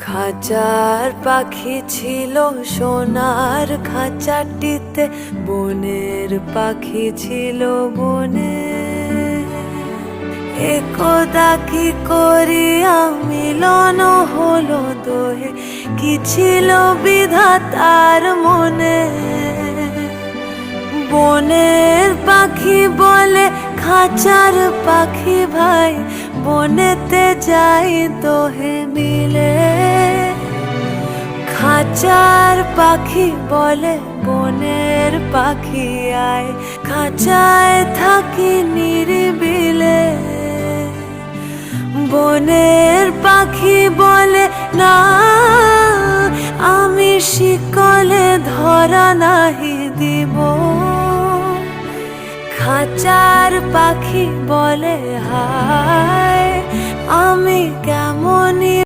খাঁচার পাখি ছিল সোনার খাঁচাটিতে, বনের পাখি ছিল বনে। একদা কি করিয়া মিলন হলো দোহে, কি ছিল বিধাতার মনে। বনের পাখি বলে খাঁচার পাখি ভাই, বনেতে যাই দোহে মিলে। খাঁচার পাখি বলে বনের পাখি আয়, খাঁচায় থাকি নিরিবিলে। বনের পাখি বলে না, আমি শিকলে ধরা নাহি দিব। খাঁচার পাখি বলে হায়, আমি কেমনই